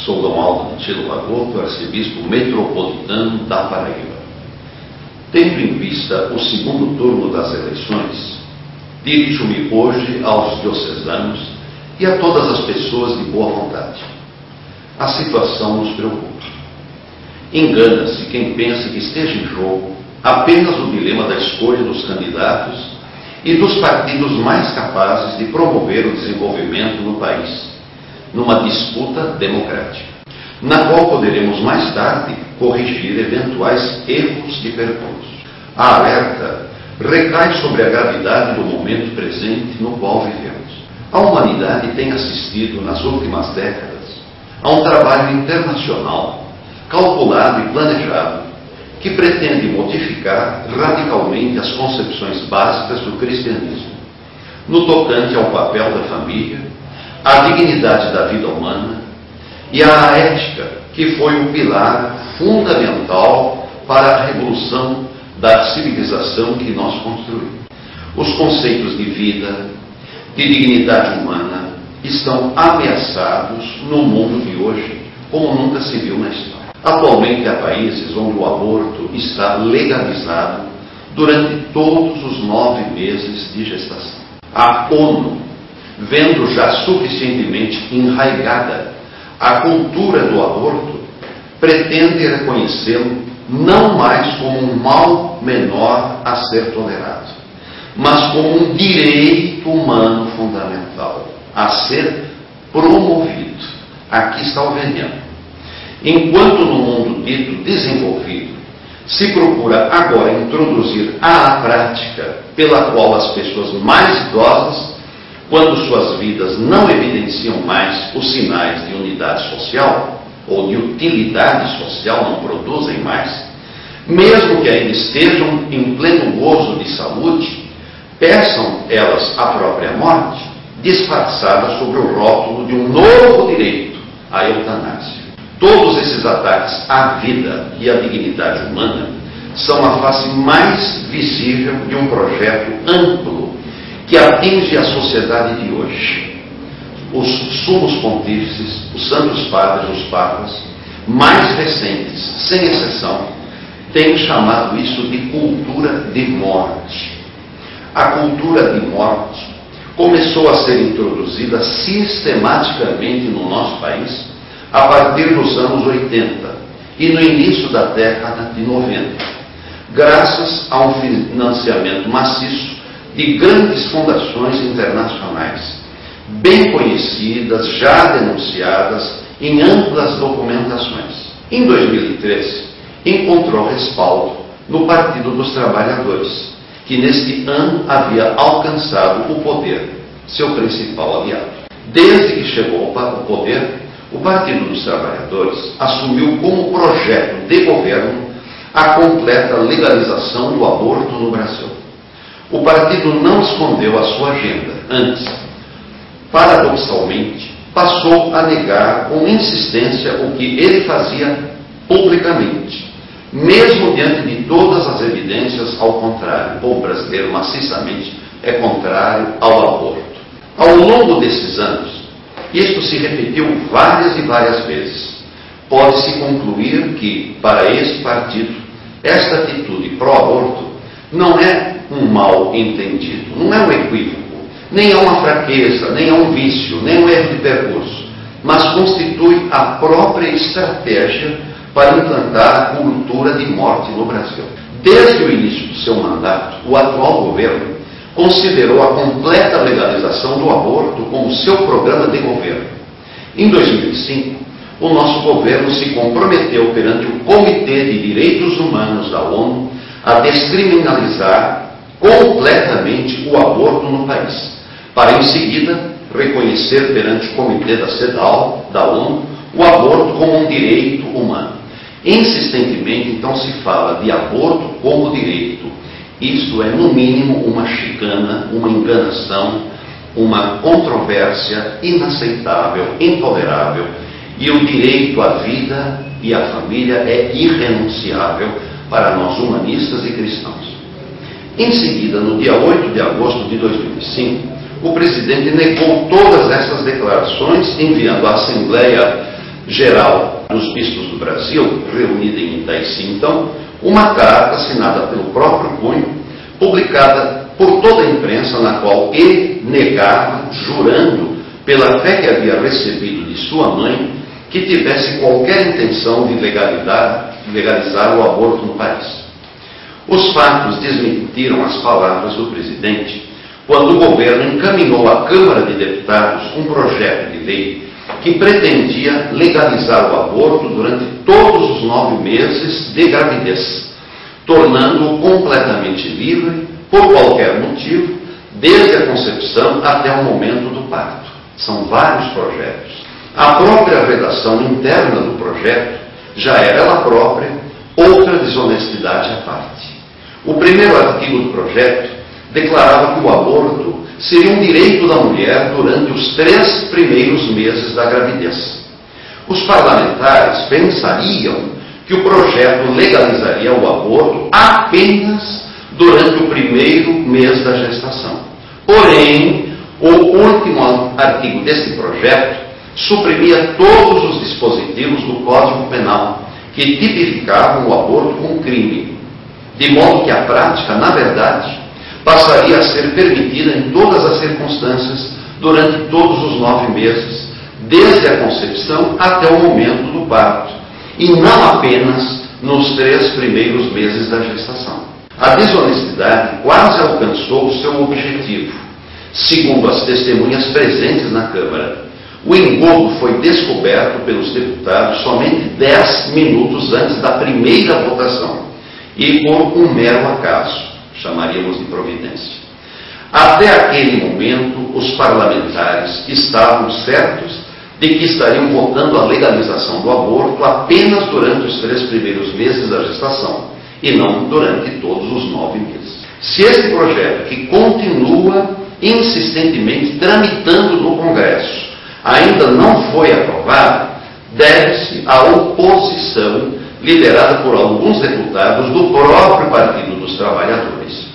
Sou Dom Aldo Tilo Lagoto, arcebispo metropolitano da Paraíba. Tendo em vista o segundo turno das eleições, dirijo-me hoje aos diocesanos e a todas as pessoas de boa vontade. A situação nos preocupa. Engana-se quem pensa que esteja em jogo apenas o dilema da escolha dos candidatos e dos partidos mais capazes de promover o desenvolvimento no país, numa disputa democrática, na qual poderemos mais tarde corrigir eventuais erros de percurso. A alerta recai sobre a gravidade do momento presente no qual vivemos. A humanidade tem assistido nas últimas décadas a um trabalho internacional, calculado e planejado, que pretende modificar radicalmente as concepções básicas do cristianismo, no tocante ao papel da família, à dignidade da vida humana e à ética, que foi um pilar fundamental para a revolução da civilização que nós construímos. Os conceitos de vida, de dignidade humana, estão ameaçados no mundo de hoje, como nunca se viu na história. Atualmente há países onde o aborto está legalizado durante todos os 9 meses de gestação. A ONU, vendo já suficientemente enraigada a cultura do aborto, pretende reconhecê-lo não mais como um mal menor a ser tolerado, mas como um direito humano fundamental a ser promovido. Aqui está o veneno. Enquanto no mundo dito desenvolvido se procura agora introduzir a prática pela qual as pessoas mais idosas, quando suas vidas não evidenciam mais os sinais de unidade social ou de utilidade social, não produzem mais, mesmo que ainda estejam em pleno gozo de saúde, peçam elas a própria morte, disfarçadas sob o rótulo de um novo direito, a eutanásia. Todos esses ataques à vida e à dignidade humana são a face mais visível de um projeto amplo que atinge a sociedade de hoje. Os sumos pontífices, os santos padres, os papas, mais recentes, sem exceção, têm chamado isso de cultura de morte. A cultura de morte começou a ser introduzida sistematicamente no nosso país a partir dos anos 80 e no início da década de 90, graças a um financiamento maciço de grandes fundações internacionais, bem conhecidas, já denunciadas em amplas documentações. Em 2013, encontrou respaldo no Partido dos Trabalhadores, que neste ano havia alcançado o poder, seu principal aliado. Desde que chegou ao poder, o Partido dos Trabalhadores assumiu como projeto de governo a completa legalização do aborto no Brasil. O partido não escondeu a sua agenda. Antes, paradoxalmente, passou a negar com insistência o que ele fazia publicamente, mesmo diante de todas as evidências ao contrário. O brasileiro maciçamente é contrário ao aborto. Ao longo desses anos, isto se repetiu várias e várias vezes. Pode-se concluir que, para esse partido, esta atitude pró-aborto não é um mal entendido, não é um equívoco, nem é uma fraqueza, nem é um vício, nem um erro de percurso, mas constitui a própria estratégia para implantar a cultura de morte no Brasil. Desde o início do seu mandato, o atual governo considerou a completa legalização do aborto como seu programa de governo. Em 2005, o nosso governo se comprometeu perante o Comitê de Direitos Humanos da ONU a descriminalizar completamente o aborto no país, para em seguida reconhecer perante o Comitê da CEDAW, da ONU, o aborto como um direito humano. Insistentemente, então, se fala de aborto como direito. Isto é, no mínimo, uma chicana, uma enganação, uma controvérsia inaceitável, intolerável, e o direito à vida e à família é irrenunciável para nós humanistas e cristãos. Em seguida, no dia 8 de agosto de 2005, o presidente negou todas essas declarações, enviando à Assembleia Geral dos Bispos do Brasil, reunida em Itaici, então, uma carta assinada pelo próprio Cunho, publicada por toda a imprensa, na qual ele negava, jurando pela fé que havia recebido de sua mãe, que tivesse qualquer intenção de legalizar o aborto no país. Os fatos desmentiram as palavras do presidente quando o governo encaminhou à Câmara de Deputados um projeto de lei que pretendia legalizar o aborto durante todos os 9 meses de gravidez, tornando-o completamente livre por qualquer motivo, desde a concepção até o momento do parto. São vários projetos. A própria redação interna do projeto já era ela própria outra desonestidade à parte. O primeiro artigo do projeto declarava que o aborto seria um direito da mulher durante os 3 primeiros meses da gravidez. Os parlamentares pensariam que o projeto legalizaria o aborto apenas durante o primeiro mês da gestação. Porém, o último artigo deste projeto suprimia todos os dispositivos do Código Penal que tipificavam o aborto como crime, de modo que a prática, na verdade, passaria a ser permitida em todas as circunstâncias durante todos os 9 meses, desde a concepção até o momento do parto, e não apenas nos 3 primeiros meses da gestação. A desonestidade quase alcançou o seu objetivo. Segundo as testemunhas presentes na Câmara, o engodo foi descoberto pelos deputados somente 10 minutos antes da primeira votação, e por um mero acaso, chamaríamos de providência. Até aquele momento, os parlamentares estavam certos de que estariam votando a legalização do aborto apenas durante os 3 primeiros meses da gestação, e não durante todos os 9 meses. Se este projeto, que continua insistentemente tramitando no Congresso, ainda não foi aprovado, deve-se à oposição liderada por alguns deputados do próprio Partido dos Trabalhadores.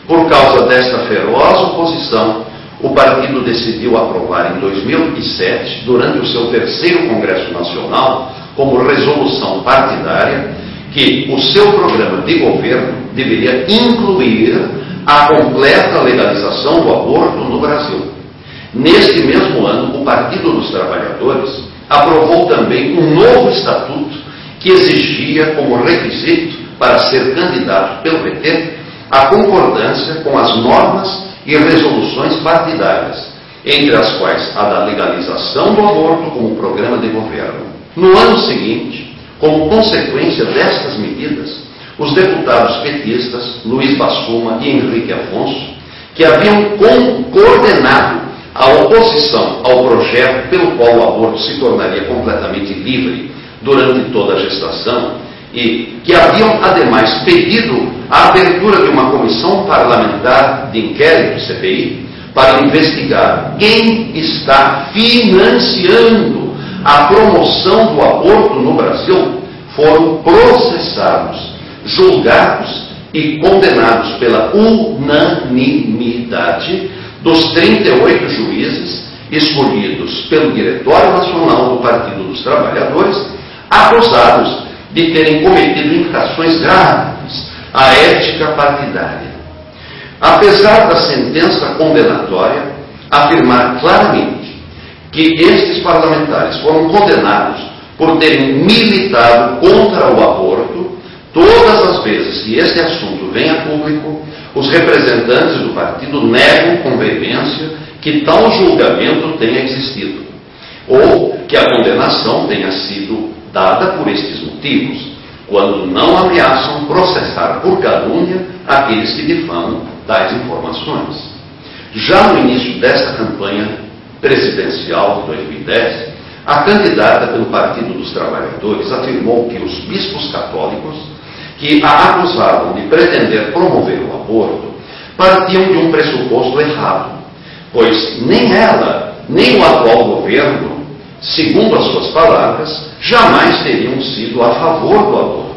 Por causa desta feroz oposição, o partido decidiu aprovar em 2007, durante o seu 3º Congresso Nacional, como resolução partidária, que o seu programa de governo deveria incluir a completa legalização do aborto no Brasil. Neste mesmo ano, o Partido dos Trabalhadores aprovou também um novo estatuto que exigia como requisito para ser candidato pelo PT a concordância com as normas e resoluções partidárias, entre as quais a da legalização do aborto como programa de governo. No ano seguinte, como consequência destas medidas, os deputados petistas Luiz Bassuma e Henrique Afonso, que haviam coordenado a oposição ao projeto pelo qual o aborto se tornaria completamente livre durante toda a gestação e que haviam, ademais, pedido a abertura de uma comissão parlamentar de inquérito, CPI, para investigar quem está financiando a promoção do aborto no Brasil, foram processados, julgados e condenados pela unanimidade dos 38 juízes escolhidos pelo Diretório Nacional do Partido dos Trabalhadores, acusados de terem cometido infrações graves à ética partidária. Apesar da sentença condenatória afirmar claramente que estes parlamentares foram condenados por terem militado contra o aborto, todas as vezes que este assunto vem a público, os representantes do partido negam com veemência que tal julgamento tenha existido, ou que a condenação tenha sido dada por estes motivos, quando não ameaçam processar por calúnia aqueles que difamam tais informações. Já no início desta campanha presidencial de 2010, a candidata pelo Partido dos Trabalhadores afirmou que os bispos católicos que a acusavam de pretender promover o aborto partiam de um pressuposto errado, pois nem ela, nem o atual governo, segundo as suas palavras, jamais teriam sido a favor do aborto.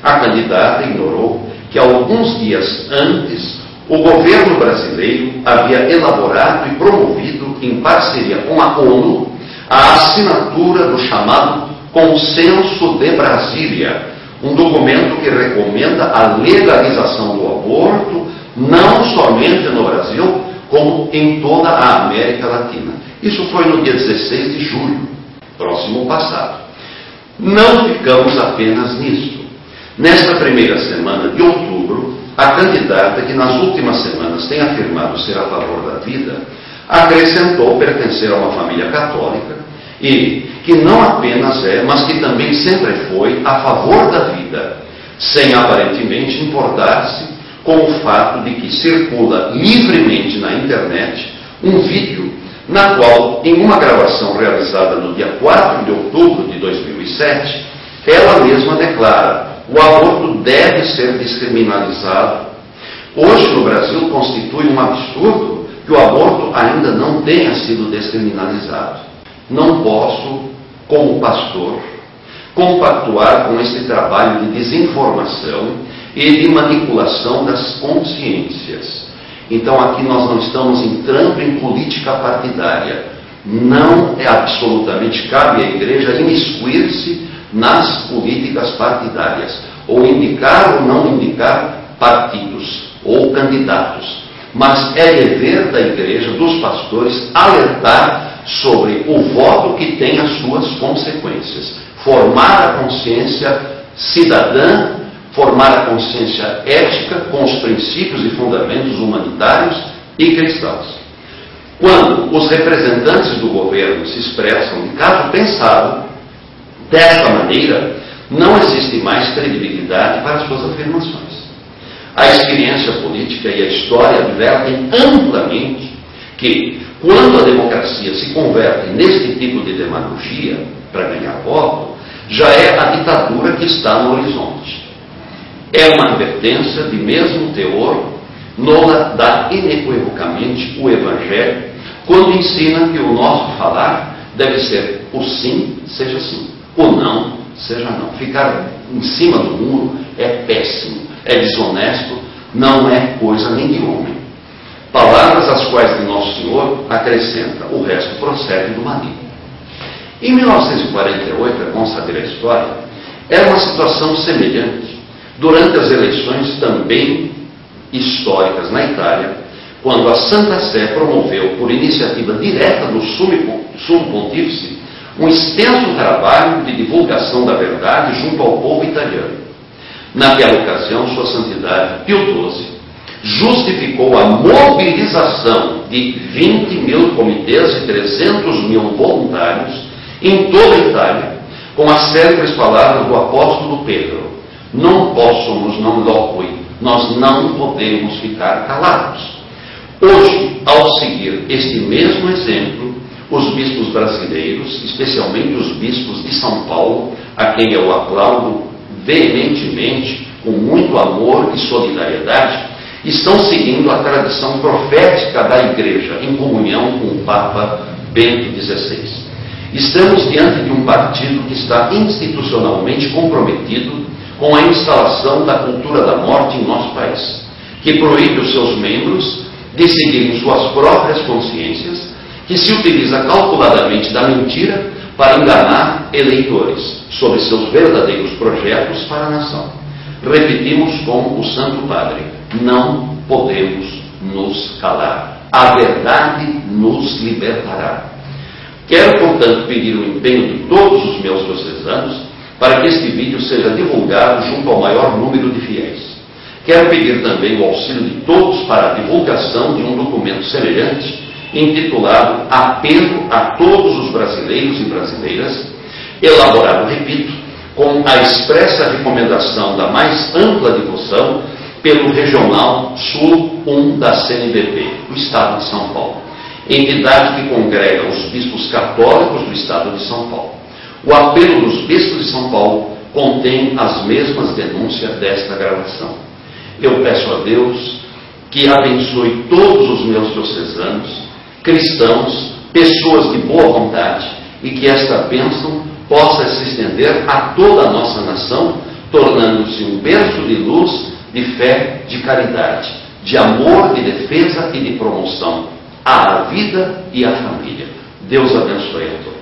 A candidata ignorou que alguns dias antes o governo brasileiro havia elaborado e promovido, em parceria com a ONU, a assinatura do chamado Consenso de Brasília, um documento que recomenda a legalização do aborto, não somente no Brasil, como em toda a América Latina. Isso foi no dia 16 de julho, próximo passado. Não ficamos apenas nisto. Nesta primeira semana de outubro, a candidata, que nas últimas semanas tem afirmado ser a favor da vida, acrescentou pertencer a uma família católica e que não apenas é, mas que também sempre foi a favor da vida, sem aparentemente importar-se com o fato de que circula livremente na internet um vídeo na qual, em uma gravação realizada no dia 4 de outubro de 2007, ela mesma declara: o aborto deve ser descriminalizado. Hoje no Brasil constitui um absurdo que o aborto ainda não tenha sido descriminalizado. Não posso, como pastor, compactuar com esse trabalho de desinformação e de manipulação das consciências. Então aqui nós não estamos entrando em política partidária. Não é absolutamente, cabe à igreja imiscuir-se nas políticas partidárias, ou indicar ou não indicar partidos ou candidatos. Mas é dever da igreja, dos pastores, alertar sobre o voto que tem as suas consequências. Formar a consciência cidadã, formar a consciência ética com os princípios e fundamentos humanitários e cristãos. Quando os representantes do governo se expressam de caso pensado, desta maneira, não existe mais credibilidade para as suas afirmações. A experiência política e a história advertem amplamente que, quando a democracia se converte neste tipo de demagogia para ganhar voto, já é a ditadura que está no horizonte. É uma advertência de mesmo teor, Nola dá inequivocamente o Evangelho, quando ensina que o nosso falar deve ser o sim, seja sim, o não, seja não. Ficar em cima do muro é péssimo, é desonesto, não é coisa nem de homem. Palavras às quais de Nosso Senhor acrescenta: o resto procede do maligno. Em 1948, é bom saber a história, era uma situação semelhante durante as eleições também históricas na Itália, quando a Santa Sé promoveu, por iniciativa direta do Sumo Pontífice, um extenso trabalho de divulgação da verdade junto ao povo italiano. Naquela ocasião, Sua Santidade Pio XII justificou a mobilização de 20 mil comitês e 300 mil voluntários em toda a Itália, com as célebres palavras do apóstolo Pedro: não possamos non loqui, nós não podemos ficar calados. Hoje, ao seguir este mesmo exemplo, os bispos brasileiros, especialmente os bispos de São Paulo, a quem eu aplaudo veementemente, com muito amor e solidariedade, estão seguindo a tradição profética da Igreja, em comunhão com o Papa Bento XVI. Estamos diante de um partido que está institucionalmente comprometido com a instalação da cultura da morte em nosso país, que proíbe os seus membros de seguirem suas próprias consciências, que se utiliza calculadamente da mentira para enganar eleitores sobre seus verdadeiros projetos para a nação. Repetimos com o Santo Padre: não podemos nos calar. A verdade nos libertará. Quero, portanto, pedir o empenho de todos os meus diocesanos para que este vídeo seja divulgado junto ao maior número de fiéis. Quero pedir também o auxílio de todos para a divulgação de um documento semelhante, intitulado Apelo a Todos os Brasileiros e Brasileiras, elaborado, repito, com a expressa recomendação da mais ampla difussão pelo Regional Sul 1 da CNBB, do Estado de São Paulo, entidade que congrega os bispos católicos do Estado de São Paulo. O apelo dos bispos de São Paulo contém as mesmas denúncias desta gravação. Eu peço a Deus que abençoe todos os meus diocesanos, cristãos, pessoas de boa vontade, e que esta bênção possa se estender a toda a nossa nação, tornando-se um berço de luz, de fé, de caridade, de amor, de defesa e de promoção à vida e à família. Deus abençoe a todos.